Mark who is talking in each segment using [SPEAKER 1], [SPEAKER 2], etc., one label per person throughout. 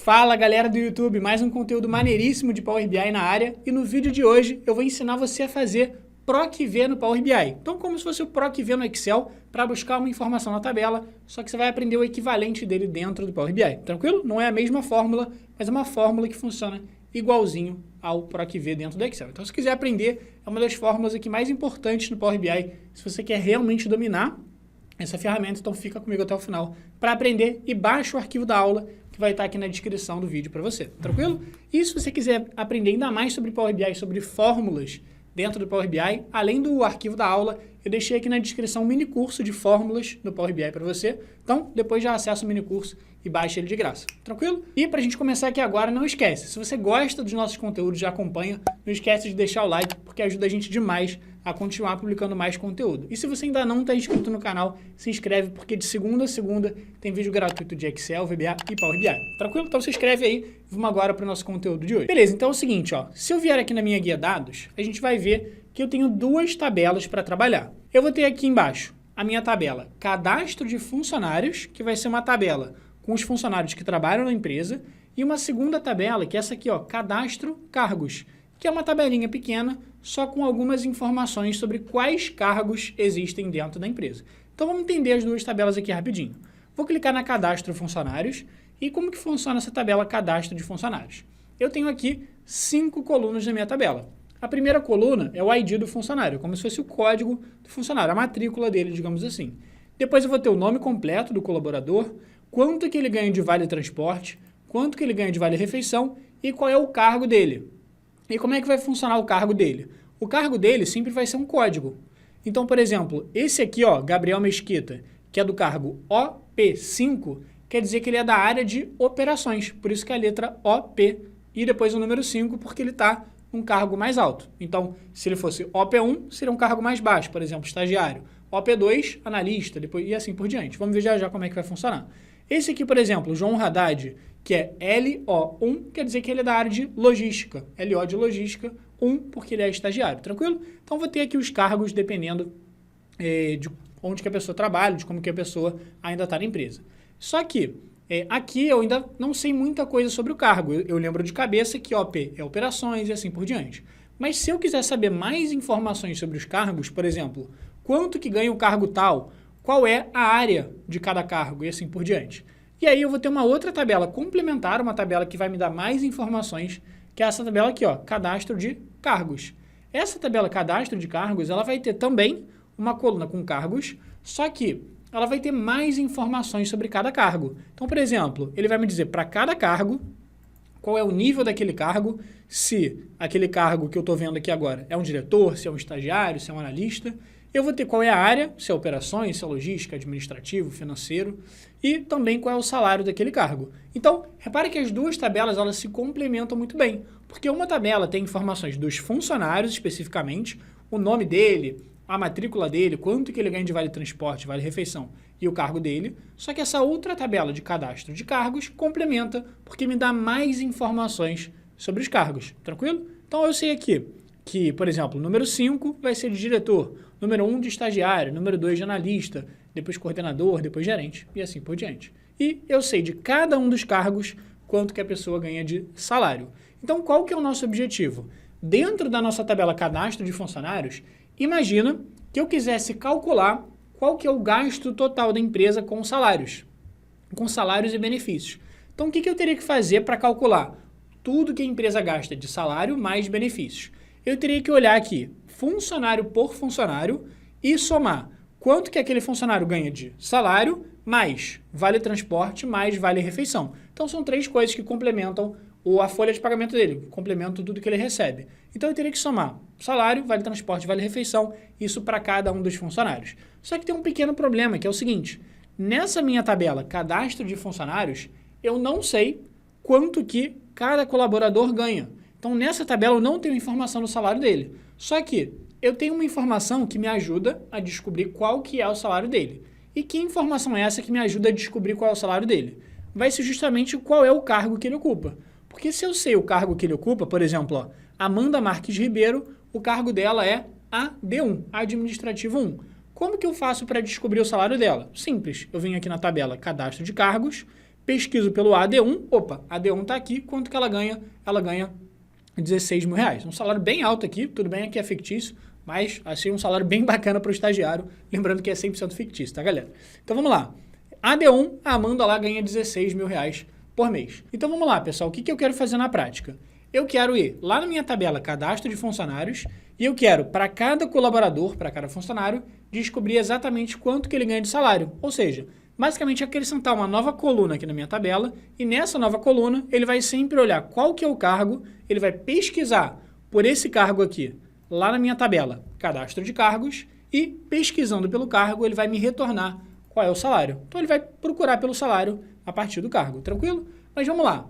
[SPEAKER 1] Fala galera do YouTube, mais um conteúdo maneiríssimo de Power BI na área e no vídeo de hoje eu vou ensinar você a fazer PROC-V no Power BI. Então como se fosse o PROC-V no Excel para buscar uma informação na tabela, só que você vai aprender o equivalente dele dentro do Power BI, tranquilo? Não é a mesma fórmula, mas é uma fórmula que funciona igualzinho ao PROC-V dentro do Excel. Então se quiser aprender, é uma das fórmulas aqui mais importantes no Power BI, se você quer realmente dominar essa ferramenta, então fica comigo até o final para aprender e baixa o arquivo da aula que vai estar aqui na descrição do vídeo para você, tranquilo? E se você quiser aprender ainda mais sobre Power BI, sobre fórmulas dentro do Power BI, além do arquivo da aula, eu deixei aqui na descrição um mini curso de fórmulas no Power BI para você, então depois já acessa o mini curso e baixa ele de graça, tranquilo? E para a gente começar aqui agora, não esquece, se você gosta dos nossos conteúdos, já acompanha, não esquece de deixar o like, porque ajuda a gente demais a continuar publicando mais conteúdo. E se você ainda não está inscrito no canal, se inscreve, porque de segunda a segunda tem vídeo gratuito de Excel, VBA e Power BI. Tranquilo? Então se inscreve aí, vamos agora para o nosso conteúdo de hoje. Beleza, então é o seguinte, ó, se eu vier aqui na minha guia dados, a gente vai ver que eu tenho duas tabelas para trabalhar. Eu vou ter aqui embaixo a minha tabela cadastro de funcionários, que vai ser uma tabela com os funcionários que trabalham na empresa, e uma segunda tabela, que é essa aqui, ó, cadastro cargos, que é uma tabelinha pequena, só com algumas informações sobre quais cargos existem dentro da empresa. Então vamos entender as duas tabelas aqui rapidinho. Vou clicar na cadastro funcionários e como que funciona essa tabela cadastro de funcionários. Eu tenho aqui 5 colunas na minha tabela. A primeira coluna é o ID do funcionário, como se fosse o código do funcionário, a matrícula dele, digamos assim. Depois eu vou ter o nome completo do colaborador, quanto que ele ganha de vale transporte, quanto que ele ganha de vale refeição e qual é o cargo dele. E como é que vai funcionar o cargo dele? O cargo dele sempre vai ser um código. Então, por exemplo, esse aqui, ó, Gabriel Mesquita, que é do cargo OP5, quer dizer que ele é da área de operações. Por isso que é a letra OP e depois o número 5, porque ele está num cargo mais alto. Então, se ele fosse OP1, seria um cargo mais baixo, por exemplo, estagiário. OP2, analista, depois, e assim por diante. Vamos ver já como é que vai funcionar. Esse aqui, por exemplo, João Haddad, que é LO1, quer dizer que ele é da área de logística. LO de logística, 1, porque ele é estagiário, tranquilo? Então, vou ter aqui os cargos dependendo de onde que a pessoa trabalha, de como que a pessoa ainda está na empresa. Só que, aqui eu ainda não sei muita coisa sobre o cargo. Eu lembro de cabeça que OP é operações e assim por diante. Mas se eu quiser saber mais informações sobre os cargos, por exemplo, quanto que ganha o cargo tal, qual é a área de cada cargo e assim por diante. E aí eu vou ter uma outra tabela complementar, uma tabela que vai me dar mais informações, que é essa tabela aqui, ó, cadastro de cargos. Essa tabela cadastro de cargos, ela vai ter também uma coluna com cargos, só que ela vai ter mais informações sobre cada cargo. Então, por exemplo, ele vai me dizer para cada cargo, qual é o nível daquele cargo, se aquele cargo que eu estou vendo aqui agora é um diretor, se é um estagiário, se é um analista. Eu vou ter qual é a área, se é operações, se é logística, administrativo, financeiro, e também qual é o salário daquele cargo. Então, repare que as duas tabelas elas se complementam muito bem, porque uma tabela tem informações dos funcionários especificamente, o nome dele, a matrícula dele, quanto que ele ganha de vale transporte, vale refeição e o cargo dele, só que essa outra tabela de cadastro de cargos complementa porque me dá mais informações sobre os cargos, tranquilo? Então eu sei aqui que, por exemplo, número 5 vai ser de diretor, número 1 de estagiário, número 2 de analista, depois coordenador, depois gerente e assim por diante. E eu sei de cada um dos cargos quanto que a pessoa ganha de salário. Então qual que é o nosso objetivo? Dentro da nossa tabela cadastro de funcionários, imagina que eu quisesse calcular qual que é o gasto total da empresa com salários e benefícios. Então, o que eu teria que fazer para calcular tudo que a empresa gasta de salário mais benefícios? Eu teria que olhar aqui, funcionário por funcionário, e somar quanto que aquele funcionário ganha de salário, mais vale transporte, mais vale refeição. Então, são 3 coisas que complementam a folha de pagamento dele, complementam tudo que ele recebe. Então, eu teria que somar salário, vale transporte, vale refeição, isso para cada um dos funcionários. Só que tem um pequeno problema, que é o seguinte, nessa minha tabela cadastro de funcionários, eu não sei quanto que cada colaborador ganha. Então, nessa tabela eu não tenho informação do salário dele. Só que eu tenho uma informação que me ajuda a descobrir qual que é o salário dele. E que informação é essa que me ajuda a descobrir qual é o salário dele? Vai ser justamente qual é o cargo que ele ocupa. Porque se eu sei o cargo que ele ocupa, por exemplo, ó, Amanda Marques Ribeiro, o cargo dela é AD1, Administrativo 1. Como que eu faço para descobrir o salário dela? Simples, eu venho aqui na tabela Cadastro de Cargos, pesquiso pelo AD1, opa, AD1 está aqui, quanto que ela ganha? Ela ganha 16 mil reais. Um salário bem alto aqui, tudo bem, aqui é fictício, mas achei um salário bem bacana para o estagiário, lembrando que é 100% fictício, tá, galera? Então vamos lá. AD1, a Amanda lá ganha 16 mil reais por mês. Então vamos lá, pessoal, o que eu quero fazer na prática? Eu quero ir lá na minha tabela cadastro de funcionários e eu quero, para cada colaborador, para cada funcionário, descobrir exatamente quanto que ele ganha de salário. Ou seja, basicamente acrescentar uma nova coluna aqui na minha tabela e nessa nova coluna ele vai sempre olhar qual que é o cargo, ele vai pesquisar por esse cargo aqui, lá na minha tabela, cadastro de cargos, e pesquisando pelo cargo ele vai me retornar qual é o salário. Então ele vai procurar pelo salário a partir do cargo, tranquilo? Mas vamos lá.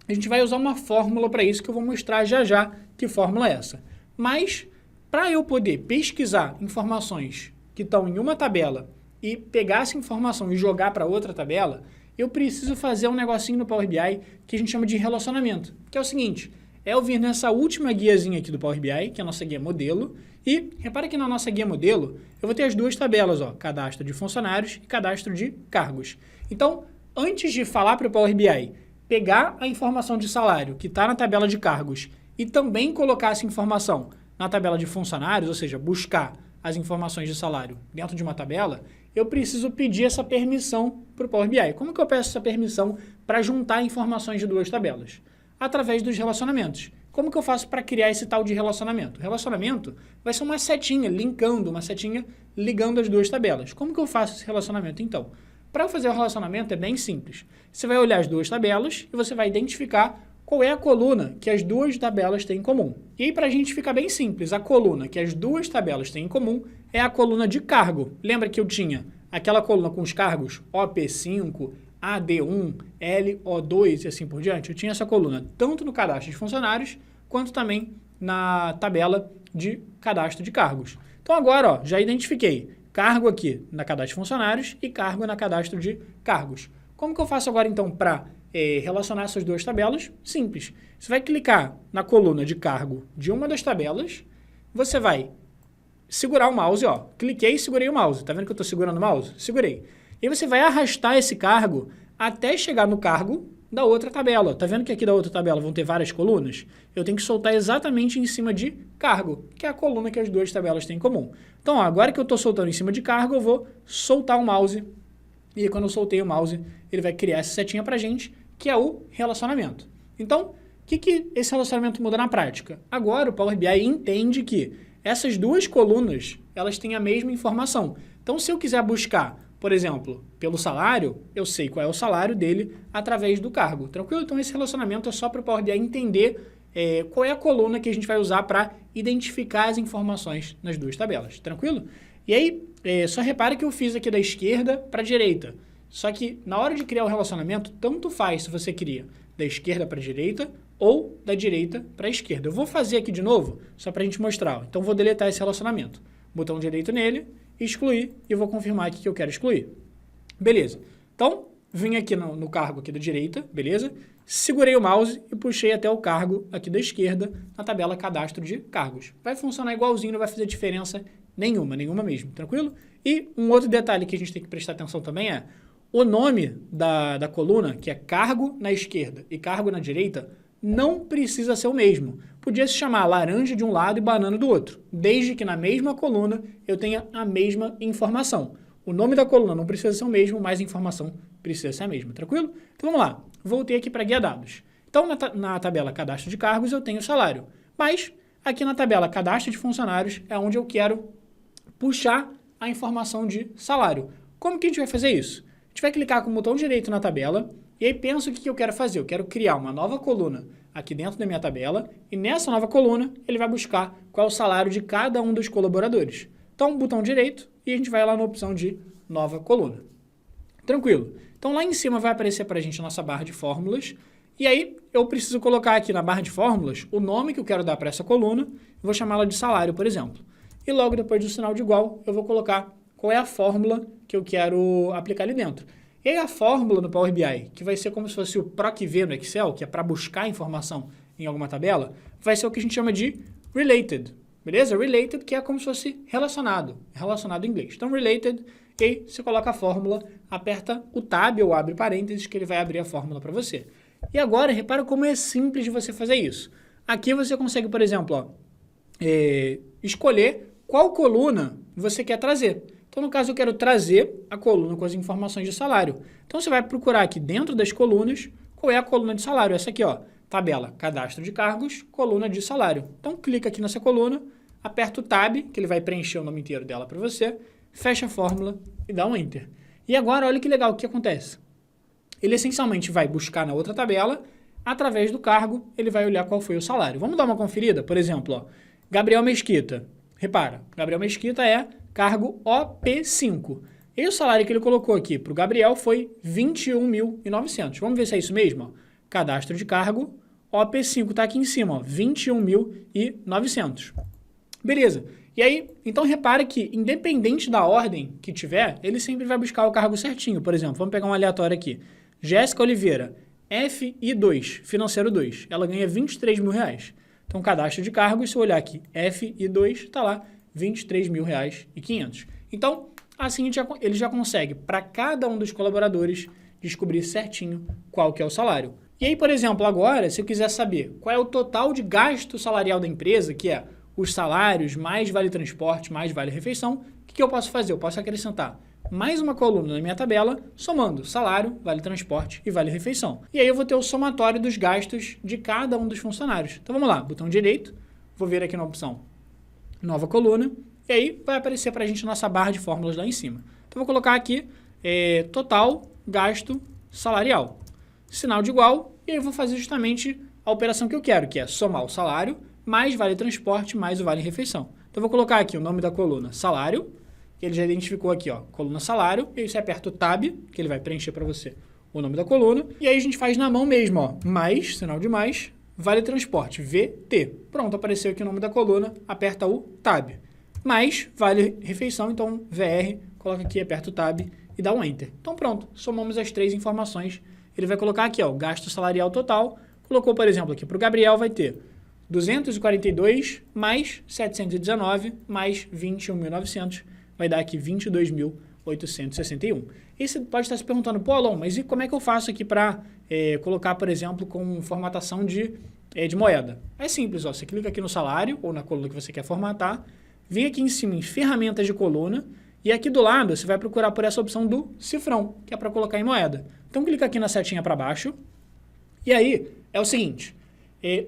[SPEAKER 1] A gente vai usar uma fórmula para isso que eu vou mostrar já já que fórmula é essa. Mas, para eu poder pesquisar informações que estão em uma tabela e pegar essa informação e jogar para outra tabela, eu preciso fazer um negocinho no Power BI que a gente chama de relacionamento, que é o seguinte, é eu vir nessa última guiazinha aqui do Power BI, que é a nossa guia modelo, e repara que na nossa guia modelo eu vou ter as duas tabelas, ó, cadastro de funcionários e cadastro de cargos. Então, antes de falar para o Power BI, pegar a informação de salário que está na tabela de cargos e também colocar essa informação na tabela de funcionários, ou seja, buscar as informações de salário dentro de uma tabela, eu preciso pedir essa permissão para o Power BI. Como que eu peço essa permissão para juntar informações de duas tabelas? Através dos relacionamentos. Como que eu faço para criar esse tal de relacionamento? O relacionamento vai ser uma setinha linkando, uma setinha ligando as duas tabelas. Como que eu faço esse relacionamento então? Para eu fazer o relacionamento é bem simples. Você vai olhar as duas tabelas e você vai identificar qual é a coluna que as duas tabelas têm em comum. E aí, para a gente ficar bem simples, a coluna que as duas tabelas têm em comum é a coluna de cargo. Lembra que eu tinha aquela coluna com os cargos OP5, AD1, LO2 e assim por diante? Eu tinha essa coluna tanto no cadastro de funcionários quanto também na tabela de cadastro de cargos. Então agora, ó, já identifiquei cargo aqui na cadastro de funcionários e cargo na cadastro de cargos. Como que eu faço agora, então, para relacionar essas duas tabelas? Simples. Você vai clicar na coluna de cargo de uma das tabelas, você vai segurar o mouse, ó. Cliquei e segurei o mouse. Tá vendo que eu estou segurando o mouse? Segurei. E você vai arrastar esse cargo até chegar no cargo da outra tabela. Tá vendo que aqui da outra tabela vão ter várias colunas? Eu tenho que soltar exatamente em cima de cargo, que é a coluna que as duas tabelas têm em comum. Então, ó, agora que eu estou soltando em cima de cargo, eu vou soltar o mouse. E aí, quando eu soltei o mouse, ele vai criar essa setinha pra gente, que é o relacionamento. Então, o que esse relacionamento muda na prática? Agora, o Power BI entende que essas duas colunas, elas têm a mesma informação. Então, se eu quiser buscar, por exemplo, pelo salário, eu sei qual é o salário dele através do cargo. Tranquilo? Então, esse relacionamento é só para o Power BI entender qual é a coluna que a gente vai usar para identificar as informações nas duas tabelas. Tranquilo? E aí, só repare que eu fiz aqui da esquerda para a direita. Só que na hora de criar o relacionamento, tanto faz se você cria da esquerda para a direita ou da direita para a esquerda. Eu vou fazer aqui de novo, só para a gente mostrar. Então, vou deletar esse relacionamento. Botão direito nele, excluir, e eu vou confirmar aqui que eu quero excluir. Beleza. Então, vim aqui no cargo aqui da direita, beleza? Segurei o mouse e puxei até o cargo aqui da esquerda na tabela cadastro de cargos. Vai funcionar igualzinho, não vai fazer diferença nenhuma mesmo, tranquilo? E um outro detalhe que a gente tem que prestar atenção também é o nome da coluna, que é cargo na esquerda e cargo na direita, não precisa ser o mesmo. Podia se chamar laranja de um lado e banana do outro, desde que na mesma coluna eu tenha a mesma informação. O nome da coluna não precisa ser o mesmo, mas a informação precisa ser a mesma, tranquilo? Então vamos lá, voltei aqui para guia dados. Então na tabela cadastro de cargos eu tenho o salário, mas aqui na tabela cadastro de funcionários é onde eu quero puxar a informação de salário. Como que a gente vai fazer isso? A gente vai clicar com o botão direito na tabela e aí pensa o que eu quero fazer. Eu quero criar uma nova coluna aqui dentro da minha tabela e nessa nova coluna ele vai buscar qual é o salário de cada um dos colaboradores. Então, botão direito e a gente vai lá na opção de nova coluna. Tranquilo. Então, lá em cima vai aparecer para a gente a nossa barra de fórmulas e aí eu preciso colocar aqui na barra de fórmulas o nome que eu quero dar para essa coluna. Eu vou chamá-la de salário, por exemplo. E logo depois do sinal de igual, eu vou colocar qual é a fórmula que eu quero aplicar ali dentro. E aí a fórmula no Power BI, que vai ser como se fosse o PROC-V no Excel, que é para buscar informação em alguma tabela, vai ser o que a gente chama de related, beleza? Related, que é como se fosse relacionado em inglês. Então, related, e aí você coloca a fórmula, aperta o Tab ou abre parênteses que ele vai abrir a fórmula para você. E agora, repara como é simples de você fazer isso. Aqui você consegue, por exemplo, ó, escolher qual coluna você quer trazer. Então, no caso, eu quero trazer a coluna com as informações de salário. Então, você vai procurar aqui dentro das colunas qual é a coluna de salário. Essa aqui, ó, tabela cadastro de cargos, coluna de salário. Então, clica aqui nessa coluna, aperta o Tab, que ele vai preencher o nome inteiro dela para você, fecha a fórmula e dá um Enter. E agora, olha que legal o que acontece. Ele essencialmente vai buscar na outra tabela, através do cargo, ele vai olhar qual foi o salário. Vamos dar uma conferida? Por exemplo, ó, Gabriel Mesquita. Repara, Gabriel Mesquita é cargo OP5. E o salário que ele colocou aqui para o Gabriel foi 21.900. Vamos ver se é isso mesmo? Ó. Cadastro de cargo, OP5 está aqui em cima, ó, 21.900. Beleza. E aí, então repara que, independente da ordem que tiver, ele sempre vai buscar o cargo certinho. Por exemplo, vamos pegar um aleatório aqui. Jéssica Oliveira, FI2, financeiro 2. Ela ganha 23 mil reais. Então, cadastro de cargos, se eu olhar aqui, FI2, está lá, 23 mil reais e 500. Então, assim ele já consegue, para cada um dos colaboradores, descobrir certinho qual que é o salário. E aí, por exemplo, agora, se eu quiser saber qual é o total de gasto salarial da empresa, que é os salários, mais vale transporte, mais vale refeição, o que eu posso fazer? Eu posso acrescentar mais uma coluna na minha tabela, somando salário, vale transporte e vale refeição. E aí eu vou ter o somatório dos gastos de cada um dos funcionários. Então vamos lá, botão direito, vou ver aqui na opção nova coluna, e aí vai aparecer para a gente a nossa barra de fórmulas lá em cima. Então vou colocar aqui total gasto salarial, sinal de igual, e aí eu vou fazer justamente a operação que eu quero, que é somar o salário, mais vale transporte, mais o vale refeição. Então vou colocar aqui o nome da coluna salário, que ele já identificou aqui, ó, coluna salário, e aí você aperta o Tab, que ele vai preencher para você o nome da coluna, e aí a gente faz na mão mesmo, ó, mais, sinal de mais, vale transporte, VT. Pronto, apareceu aqui o nome da coluna, aperta o Tab. Mais, vale refeição, então VR, coloca aqui, aperta o Tab e dá um Enter. Então pronto, somamos as três informações, ele vai colocar aqui, ó, o gasto salarial total, colocou, por exemplo, aqui para o Gabriel vai ter 242 mais 719 mais 21.900, vai dar aqui 22.861. E você pode estar se perguntando, pô, Alon, mas e como é que eu faço aqui para colocar, por exemplo, com formatação de moeda? É simples, ó, você clica aqui no salário ou na coluna que você quer formatar, vem aqui em cima em ferramentas de coluna e aqui do lado você vai procurar por essa opção do cifrão, que é para colocar em moeda. Então clica aqui na setinha para baixo e aí é o seguinte,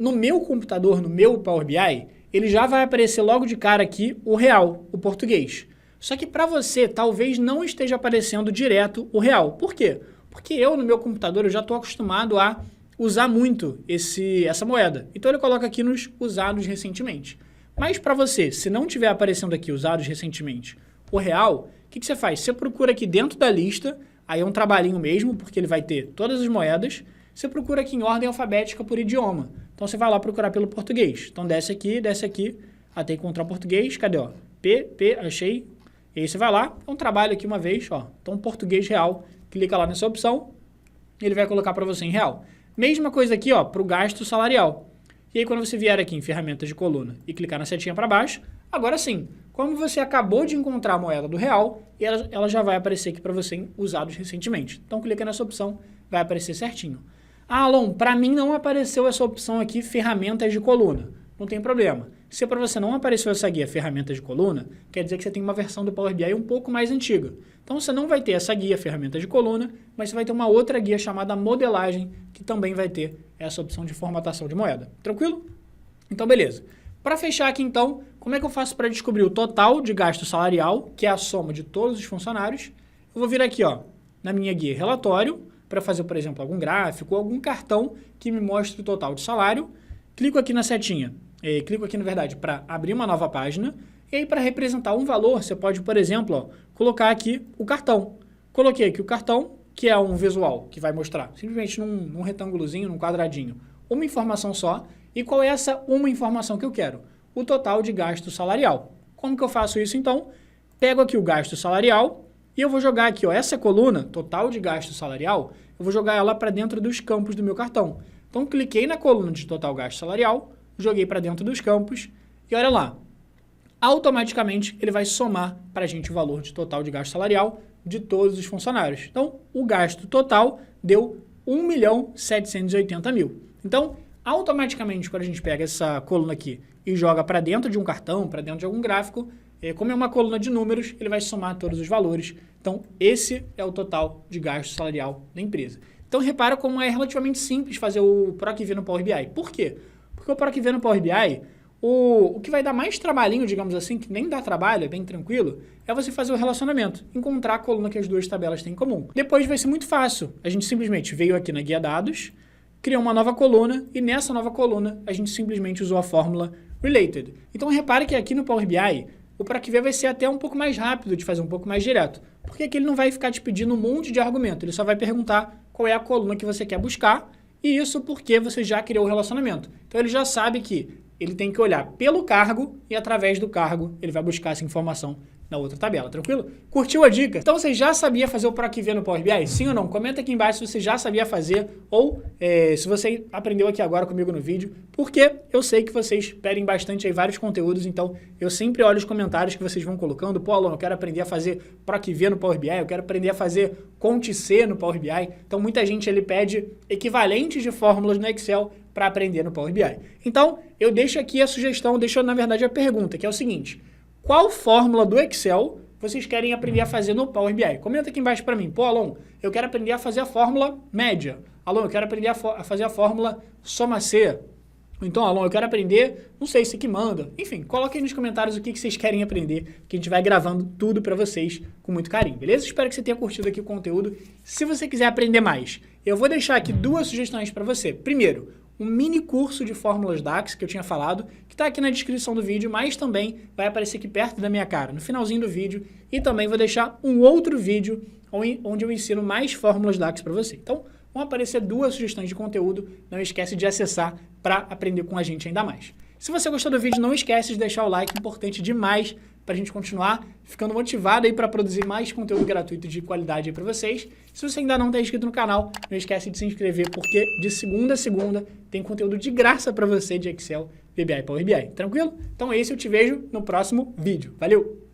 [SPEAKER 1] no meu computador, no meu Power BI, ele já vai aparecer logo de cara aqui o real, o português. Só que para você, talvez não esteja aparecendo direto o real. Por quê? Porque eu, no meu computador, eu já estou acostumado a usar muito essa moeda. Então, ele coloca aqui nos usados recentemente. Mas para você, se não estiver aparecendo aqui usados recentemente o real, o que você faz? Você procura aqui dentro da lista, aí é um trabalhinho mesmo, porque ele vai ter todas as moedas. Você procura aqui em ordem alfabética por idioma. Então, você vai lá procurar pelo português. Então, desce aqui, até encontrar o português. Cadê, ó? Achei. E aí você vai lá, é um trabalho aqui uma vez, ó. Então, português real, clica lá nessa opção, ele vai colocar para você em real. Mesma coisa aqui, ó, para o gasto salarial. E aí, quando você vier aqui em ferramentas de coluna e clicar na setinha para baixo, agora sim, como você acabou de encontrar a moeda do real, ela já vai aparecer aqui para você em usados recentemente. Então, clica nessa opção, vai aparecer certinho. Ah, Alon, para mim não apareceu essa opção aqui, ferramentas de coluna. Não tem problema. Se para você não apareceu essa guia ferramentas de coluna, quer dizer que você tem uma versão do Power BI um pouco mais antiga. Então você não vai ter essa guia ferramentas de coluna, mas você vai ter uma outra guia chamada modelagem, que também vai ter essa opção de formatação de moeda. Tranquilo? Então beleza. Para fechar aqui então, como é que eu faço para descobrir o total de gasto salarial, que é a soma de todos os funcionários? Eu vou vir aqui, ó, na minha guia relatório, para fazer, por exemplo, algum gráfico ou algum cartão que me mostre o total de salário. Clico aqui na setinha. Clico aqui, na verdade, para abrir uma nova página. E aí, para representar um valor, você pode, por exemplo, ó, colocar aqui o cartão. Coloquei aqui o cartão, que é um visual, que vai mostrar simplesmente num retângulozinho, num quadradinho, uma informação só. E qual é essa uma informação que eu quero? O total de gasto salarial. Como que eu faço isso, então? Pego aqui o gasto salarial e eu vou jogar aqui, ó, essa coluna, total de gasto salarial, eu vou jogar ela para dentro dos campos do meu cartão. Então, cliquei na coluna de total gasto salarial, joguei para dentro dos campos e olha lá. automaticamente ele vai somar para a gente o valor de total de gasto salarial de todos os funcionários. Então, o gasto total deu 1.780.000. Então, automaticamente, quando a gente pega essa coluna aqui e joga para dentro de um cartão, para dentro de algum gráfico, como é uma coluna de números, ele vai somar todos os valores. Então, esse é o total de gasto salarial da empresa. Então, repara como é relativamente simples fazer o PROC-V no Power BI. Por quê? Porque o PROC-V no Power BI, o que vai dar mais trabalhinho, digamos assim, que nem dá trabalho, é bem tranquilo, é você fazer o relacionamento, encontrar a coluna que as duas tabelas têm em comum. Depois vai ser muito fácil. A gente simplesmente veio aqui na guia dados, criou uma nova coluna e nessa nova coluna a gente simplesmente usou a fórmula related. Então, repare que aqui no Power BI, o PROC-V vai ser até um pouco mais rápido de fazer, um pouco mais direto, porque aqui ele não vai ficar te pedindo um monte de argumento, ele só vai perguntar qual é a coluna que você quer buscar, e isso porque você já criou o relacionamento. Então ele já sabe que ele tem que olhar pelo cargo e através do cargo ele vai buscar essa informação na outra tabela, tranquilo? Curtiu a dica? Então você já sabia fazer o PROC-V no Power BI? Sim ou não? Comenta aqui embaixo se você já sabia fazer ou se você aprendeu aqui agora comigo no vídeo, porque eu sei que vocês pedem bastante aí vários conteúdos, então eu sempre olho os comentários que vocês vão colocando. Pô, Alan, eu quero aprender a fazer PROC-V no Power BI, eu quero aprender a fazer Conte-C no Power BI. Então muita gente ele pede equivalentes de fórmulas no Excel para aprender no Power BI. Então eu deixo aqui a sugestão, deixo na verdade a pergunta, que é o seguinte: qual fórmula do Excel vocês querem aprender a fazer no Power BI? Comenta aqui embaixo para mim. Pô, Alon, eu quero aprender a fazer a fórmula média. Alon, eu quero aprender a fazer a fórmula soma-C. Então, Alon, eu quero aprender, não sei, se que manda. Enfim, coloque aí nos comentários o que vocês querem aprender, que a gente vai gravando tudo para vocês com muito carinho, beleza? Espero que você tenha curtido aqui o conteúdo. Se você quiser aprender mais, eu vou deixar aqui duas sugestões para você. Primeiro, um mini curso de fórmulas DAX que eu tinha falado, que está aqui na descrição do vídeo, mas também vai aparecer aqui perto da minha cara, no finalzinho do vídeo, e também vou deixar um outro vídeo onde eu ensino mais fórmulas DAX para você. Então, vão aparecer duas sugestões de conteúdo, não esquece de acessar para aprender com a gente ainda mais. Se você gostou do vídeo, não esquece de deixar o like, importante demais para a gente continuar ficando motivado aí para produzir mais conteúdo gratuito de qualidade aí para vocês. Se você ainda não está inscrito no canal, não esquece de se inscrever, porque de segunda a segunda tem conteúdo de graça para você de Excel, VBA e Power BI. Tranquilo? Então esse eu te vejo no próximo vídeo. Valeu!